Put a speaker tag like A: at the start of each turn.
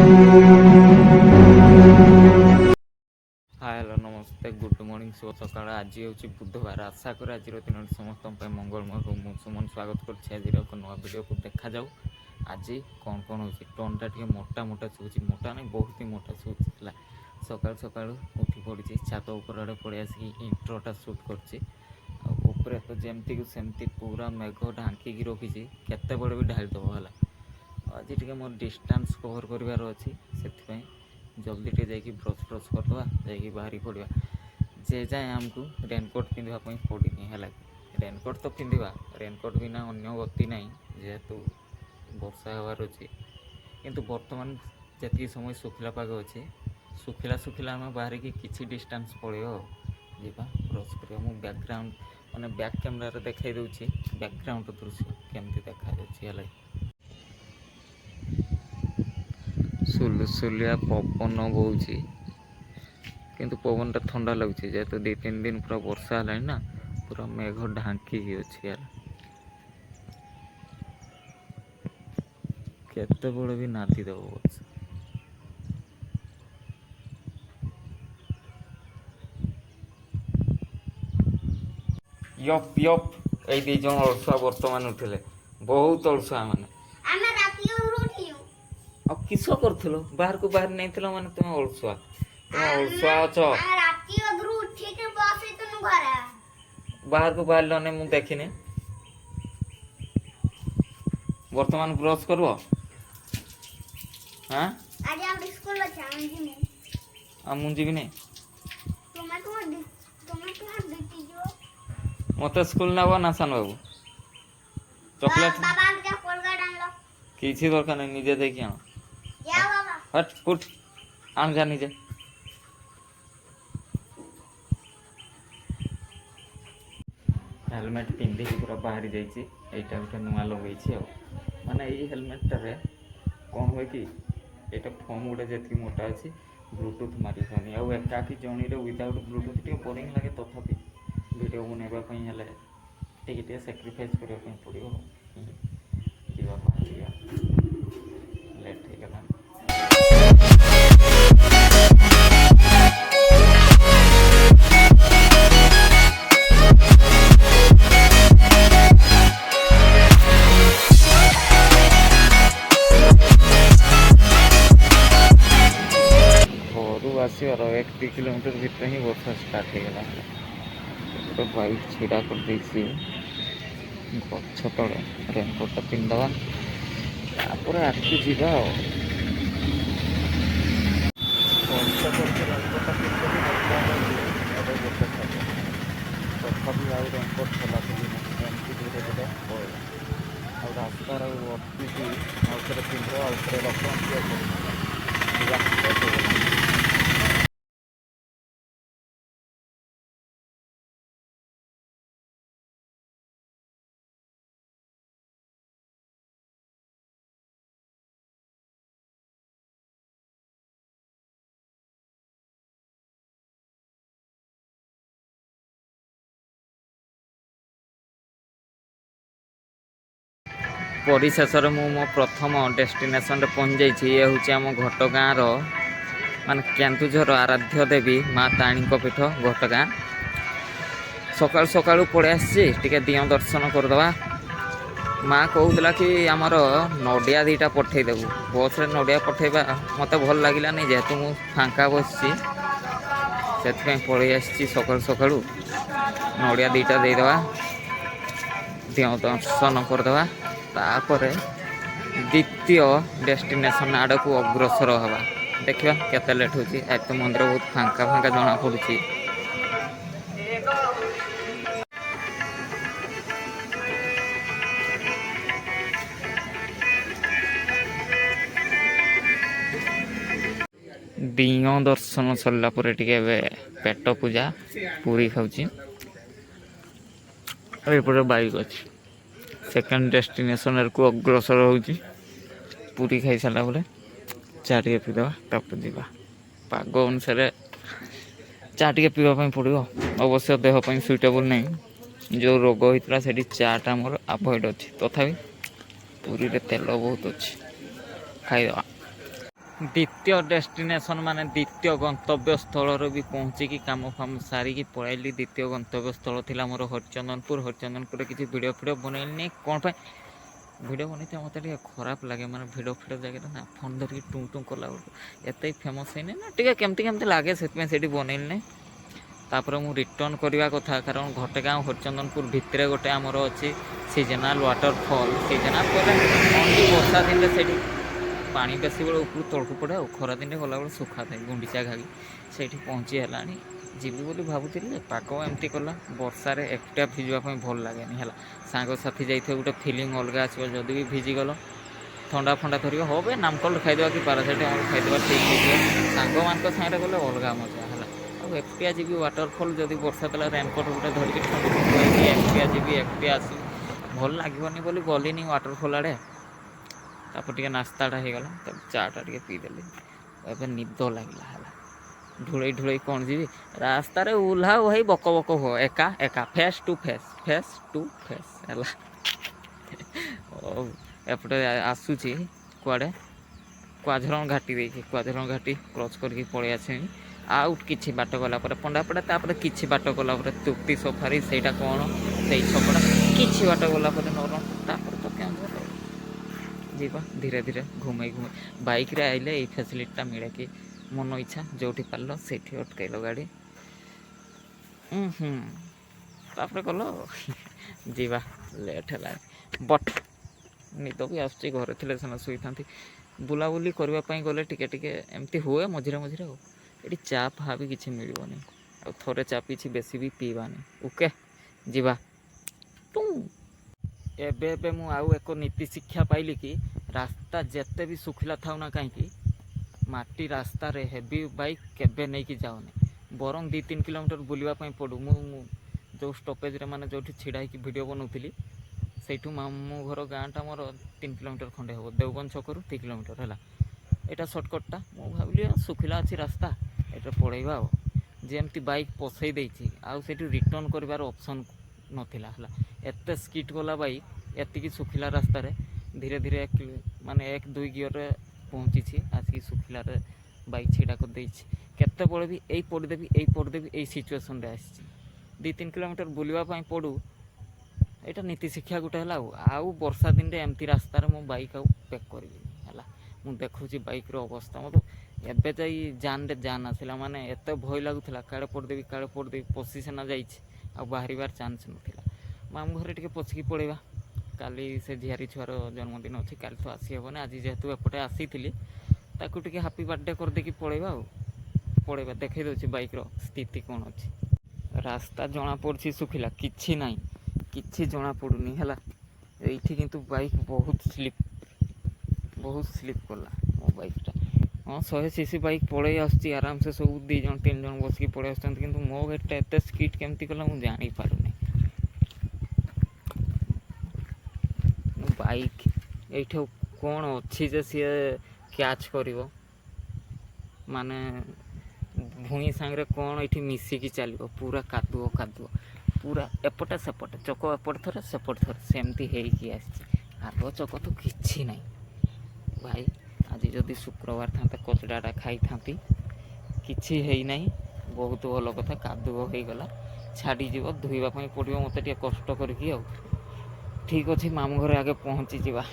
A: Hi hello नमस्ते good morning शुभ सकाळ आज हूँ बुधवार आशा कर आज दिन समस्त मंगलमय मु सुमन स्वागत कर नुआ भिड को देखा जाऊ आज कौन कौन हो टोनटा टे मोटा मोटा शुभुची मोटा नहीं बहुत ही मोटा शुभुची है सकाल सकाल उठी पड़ी छात उपर आड़े पड़े आसिक इंट्रोटा सुट कर तो जमती सेमती पूरा मेघ ढांकी रखी केते बड़े भी ढाईदब है आज टे मोर डिस्टेंस कवर करार अच्छी से जल्दी टे जाकि ब्रश ब्रश करदे जा बाहरी पड़ा जे जाए आमको रेनकोट पिंधापी पड़नी है रेनकोट तो पिंधा रेनकोट बिना अन्य गति ना जेहेतु वर्षा हबार अच्छे किंतु बर्तमान जी समय सुखला पाग अच्छे सुखिला सुखिला आम बाहर की किसी डिस्टेंस पड़ो जा ब्रश कर बैकग्राउंड मैंने बैक कैमेरा देखा दूसरी बैकग्राउंड दृश्य केमती देखा सुलसुलिया पवन बोची किंतु पवनटा ठंडा लगुच जेहेतु 2-3 दिन पूरा वर्षा है ना पूरा मेघ ढांकी अच्छी यार केते बड़े भी नाती दब यप यप ये दी जन अलसुआ वर्तमान उठिले बहुत अलसुआ माने किस कर बाहर को बाहर नहीं माने तुम अलसुआ अच्छा बाहर को बाहर लने मु देखिने वर्तमान ब्रश करब हाँ मु जीवी नहीं मत स्कूल नब ना सान बाबू चॉकलेट किसी दरकार नहीं निजे देखी आण हट फुट आण जा निजे हेलमेट पिंधि पूरा बाहरी जाइए यहाँ गोटे नुआ लगे माने ये हेलमेटारे कौन हुए कि यहाँ फोम गोटे जी मोटा अच्छी ब्लूटूथ मारी पानी आउ एकाकी जणी विदाउट ब्लूटूथ टे बोरिंग लगे तथापि वीडियो बनवाई टे सैक्रिफाइस करने पड़ो लेट हो आसबार 1-2 किलोमीटर भीतर ही वर्षा स्टार्ट हो गला तो बाइक छिड़ा कर देसी गछ तले रेनकोटा पिंधवा तापर आगे जीवा तथापि आउ रेनकोट खोला एमती धीरे धीरे पड़ा रास्तार अटकी आउे पिंध आउे रख परिशेष मो प्रथम डेस्टिनेशन पहुँच जाइए ये हूँ आम घटगाँर मान केन्दुझर आराध्य देवी माँ ताणी पीठ घटगाँ सकाल सकाल पड़े आसके दियो दर्शन करदे माँ कहूला कि आमर नडिया दीटा पठेदेबू बस रे नडिया पठेबा मत भल लगे जेहेतु मु फांका बसी से पड़े आसी सकाल सकाल नडिया दीटा देदेबा दियो दर्शन करदे तापर द्वितीय डेस्टिनेशन आड़ को अग्रसर हवा देखा केते लेट हो तो मंदिर बहुत फांका फांका जना पड़ी दियो दर्शन सरला पेट पूजा पूरी खाऊची बाइक अच्छी सेकेंड डेस्टिनेशन को अग्रसर होची पूरी खाई सारा बोले चा टे पीदे तापर जा पाग अनुसार चा टे पीवाई पड़ो अवश्य देहपाई सुइटेबल नहीं जो रोग होता है चाटा मोर आभॉइड अच्छी तथापि पूरी तेल बहुत अच्छी खाईदे ଦ୍ୱିତୀୟ ଡେଷ୍ଟିନେସନ୍ ମାନେ ଦ୍ୱିତୀୟ ଗନ୍ତବ୍ୟ ସ୍ଥଳରେ ବି ପହଞ୍ଚିକି କାମ ଫାମ ସାରିକି ପଳାଇଲି। ଦ୍ୱିତୀୟ ଗନ୍ତବ୍ୟ ସ୍ଥଳ ଥିଲା ମୋର ହରିଚନ୍ଦନପୁର। ହରିଚନ୍ଦନପୁରରେ କିଛି ଭିଡ଼ିଓ ବନେଇଲିନି। କ'ଣ ପାଇଁ ଭିଡ଼ିଓ ବନେଇଥିଲେ ମୋତେ ଟିକେ ଖରାପ ଲାଗେ, ମାନେ ଭିଡ଼ିଓ ଜାଗାରେ ନା ଫୋନ୍ ଧରିକି ଟୁଁ ଟୁଁ କଲାବେଳକୁ ଏତେ ଫେମସ୍ ହେଇନି ନା, ଟିକେ କେମିତି ଲାଗେ, ସେଥିପାଇଁ ସେଇଠି ବନେଇଲିନି। ତାପରେ ମୁଁ ରିଟର୍ଣ୍ଣ କରିବା କଥା, କାରଣ ଘଟଗାଁ ହରିଚନ୍ଦନପୁର ଭିତରେ ଗୋଟେ ଆମର ଅଛି ସିଜନାଲ୍ ୱାଟରଫଲ୍। ସିଜନାଲ୍ କହିଲେ ଅନ୍ଲି ବର୍ଷା ଦିନରେ ସେଇଠି ପାଣି ବେଶୀ ବେଳେ ଉପରୁ ତଳକୁ ପଡ଼େ, ଆଉ ଖରାଦିନରେ ଗଲାବେଳେ ଶୁଖା ଥାଏ। ଗୁଣ୍ଡିଚା ଘାଇ ସେଇଠି ପହଞ୍ଚି ହେଲାଣି। ଯିବି ବୋଲି ଭାବୁଥିଲି ଯେ ପାଗ ଏମିତି କଲା, ବର୍ଷାରେ ଏକୁଟିଆ ଭିଜିବା ପାଇଁ ଭଲ ଲାଗେନି ହେଲା। ସାଙ୍ଗସାଥି ଯାଇଥିବ ଗୋଟେ ଫିଲିଂ ଅଲଗା ଆସିବ। ଯଦି ବି ଭିଜିଗଲ ଥଣ୍ଡା ଫଣ୍ଡା ଧରିବ, ହଉ ବେ ନାମକଲ୍ଡ ଖାଇଦେବା କି ପାରାସିଟାମଲ୍ ଖାଇଦେବା, ଠିକ୍ ହେଇଯିବ। ସାଙ୍ଗମାନଙ୍କ ସାଙ୍ଗରେ ଗଲେ ଅଲଗା ମଜା ହେଲା। ଆଉ ଏକୁଟିଆ ଯିବି ୱାଟରଫଲ୍, ଯଦି ବର୍ଷା ଦେଲା ରେନକୋଟ୍ ଗୋଟେ ଧରିକି ଏକୁଟିଆ ଯିବି, ଏକୁଟିଆ ଆସିବି, ଭଲ ଲାଗିବନି ବୋଲି ଗଲିନି ୱାଟରଫଲ୍ ଆଡ଼େ। ତାପରେ ଟିକେ ନାସ୍ତାଟା ହେଇଗଲା, ତାପରେ ଚା'ଟା ଟିକେ ପିଇଦେଲି। ଏବେ ନିଦ ଲାଗିଲା ହେଲା। ଢୁଳେଇ କ'ଣ ଯିବି, ରାସ୍ତାରେ ଓହ୍ଲାଉ ଭାଇ ବକ ହୁଅ, ଏକା ଫେସ୍ ଟୁ ଫେସ୍ ହେଲା। ହଉ ଏପଟେ ଆସୁଛି କୁଆଡ଼େ କୁଆଝରଣ ଘାଟି ଦେଇକି, କୁଆଝରଣ ଘାଟି କ୍ରସ୍ କରିକି ପଳେଇ ଆସିନି। ଆଉ କିଛି ବାଟ ଗଲା ପରେ ପଣ୍ଡାପଡ଼ା, ତାପରେ କିଛି ବାଟ ଗଲା ପରେ ତୃପ୍ତି ସଫାରି, ସେଇଟା କ'ଣ ସେଇ ଛକଟା, କିଛି ବାଟ ଗଲା ପରେ ନରମ, ତାପରେ ତ କେଉଁଝର। ଯିବା ଧୀରେ ଧୀରେ ଘୁମେଇ ବାଇକ୍ରେ ଆଇଲେ ଏଇ ଫ୍ୟାସିଲିଟିଟା ମିଳେ କି ମନ ଇଚ୍ଛା ଯେଉଁଠି ପାରିଲ ସେଇଠି ଅଟକାଇଲ ଗାଡ଼ି, ତାପରେ ଗଲ ଯିବା। ଲେଟ୍ ହେଲା ବଟ୍ ନିଦ ବି ଆସୁଛି। ଘରେ ଥିଲେ ସିନା ଶୋଇଥାନ୍ତି। ବୁଲାବୁଲି କରିବା ପାଇଁ ଗଲେ ଟିକେ ଏମିତି ହୁଏ ମଝିରେ ଆଉ। ଏଠି ଚା ଫା ବି କିଛି ମିଳିବନି, ଆଉ ଥରେ ଚା ପିଇଛି ବେଶୀ ବି ପିଇବାନି। ଓକେ ଯିବା। ଏବେ ମୁଁ ଆଉ ଏକ ନୀତି ଶିକ୍ଷା ପାଇଲି କି ରାସ୍ତା ଯେତେ ବି ଶୁଖିଲା ଥାଉ ନା କାହିଁକି, ମାଟି ରାସ୍ତାରେ ହେଭି ବାଇକ୍ କେବେ ନେଇକି ଯାଉନି। ବରଂ 2-3 କିଲୋମିଟର ବୁଲିବା ପାଇଁ ପଡ଼ୁ। ମୁଁ ଯେଉଁ ଷ୍ଟପେଜ୍ରେ ମାନେ ଯେଉଁଠି ଛିଡ଼ା ହେଇକି ଭିଡ଼ିଓ ବନାଉଥିଲି, ସେଇଠୁ ମାମୁଁ ଘର ଗାଁଟା ମୋର 3 କିଲୋମିଟର ଖଣ୍ଡେ ହେବ। ଦେଓଗଞ୍ଜ ଛକରୁ 3 କିଲୋମିଟର ହେଲା। ଏଇଟା ସର୍ଟକଟ୍ଟା। ମୁଁ ଭାବିଲି ଶୁଖିଲା ଅଛି ରାସ୍ତା, ଏଇଟା ପଳେଇବା ଆଉ। ଯେମିତି ବାଇକ୍ ପଶେଇ ଦେଇଛି, ଆଉ ସେଇଠୁ ରିଟର୍ଣ୍ଣ କରିବାର ଅପସନ୍ ନଥିଲା ହେଲା। ଏତେ ସ୍କିଟ୍ ଗଲା ବାଇକ୍ ଏତିକି ଶୁଖିଲା ରାସ୍ତାରେ। ଧୀରେ ମାନେ 1-2 ଗିୟରରେ ପହଞ୍ଚିଛି, ଆସିକି ଶୁଖିଲାରେ ବାଇକ୍ ଛିଡ଼ା କରିଦେଇଛି। କେତେବେଳେ ବି ଏଇ ପଡ଼ିଦେବି ଏଇ ସିଚୁଏସନ୍ରେ ଆସିଛି। 2-3 କିଲୋମିଟର ବୁଲିବା ପାଇଁ ପଡ଼ୁ, ଏଇଟା ନୀତି ଶିକ୍ଷା ଗୋଟେ ହେଲା। ଆଉ ବର୍ଷା ଦିନରେ ଏମିତି ରାସ୍ତାରେ ମୁଁ ବାଇକ୍ ଆଉ ପେକ୍ କରିବିନି ହେଲା। ମୁଁ ଦେଖୁଛି ବାଇକ୍ର ଅବସ୍ଥା, ମୋତେ ଏବେ ଯାଇ ଜାନ୍ ଆସିଲା। ମାନେ ଏତେ ଭୟ ଲାଗୁଥିଲା, କାଳେ ପଡ଼ିଦେବି ପଶି ସିନା ଯାଇଛି, ଆଉ ବାହାରିବାର ଚାନ୍ସ ନଥିଲା। ମାମୁଁ ଘରେ ଟିକେ ପଶିକି ପଳେଇବା। କାଲି ସେ ଝିଆରୀ ଛୁଆର ଜନ୍ମଦିନ ଅଛି, କାଲି ତ ଆସିହେବନି। ଆଜି ଯେହେତୁ ଏପଟେ ଆସିଥିଲି, ତାକୁ ଟିକେ ହାପି ବାର୍ଥଡ଼େ କରିଦେଇକି ପଳେଇବା। ଦେଖାଇ ଦେଉଛି ବାଇକ୍ର ସ୍ଥିତି କ'ଣ ଅଛି। ରାସ୍ତା ଜଣାପଡ଼ୁଛି ଶୁଖିଲା, କିଛି ନାହିଁ, କିଛି ଜଣାପଡ଼ୁନି ହେଲା। ଏଇଠି କିନ୍ତୁ ବାଇକ୍ ବହୁତ ସ୍ଲିପ୍ କଲା ମୋ ବାଇକ୍ଟା। ହଁ 100cc ବାଇକ୍ ପଳେଇ ଆସୁଛି ଆରାମସେ, ସବୁ 2 ଜଣ 3 ଜଣ ବସିକି ପଳେଇ ଆସୁଛନ୍ତି, କିନ୍ତୁ ମୋ ଗାଡ଼ିଟା ଏତେ ସ୍କିଟ୍ କେମିତି କଲା ମୁଁ ଜାଣିପାରୁନି। ବାଇକ୍ ଏଇଠି କ'ଣ ଅଛି ଯେ ସିଏ କ୍ୟାଚ୍ କରିବ, ମାନେ ଭୁଇଁ ସାଙ୍ଗରେ କ'ଣ ଏଇଠି ମିଶିକି ଚାଲିବ। ପୁରା କାଦୁଅ, ପୁରା ଏପଟେ ସେପଟେ, ଚକ ଏପଟେ ଥରେ ସେପଟେ ଥରେ, ସେମିତି ହେଇକି ଆସିଛି। ଆଗ ଚକ ତ କିଛି ନାହିଁ ଭାଇ। ଆଜି ଯଦି ଶୁକ୍ରବାର ଥାନ୍ତା କଚଡ଼ାଟା ଖାଇଥାନ୍ତି, କିଛି ହେଇନାହିଁ, ବହୁତ ଭଲ କଥା। କାଦୁଅ ହେଇଗଲା, ଛାଡ଼ିଯିବ, ଧୋଇବା ପାଇଁ ପଡ଼ିବ ମୋତେ ଟିକେ କଷ୍ଟ କରିକି ଆଉ। ଠିକ୍ ଅଛି, ମାମୁଁ ଘରେ ଆଗେ ପହଞ୍ଚିଯିବା।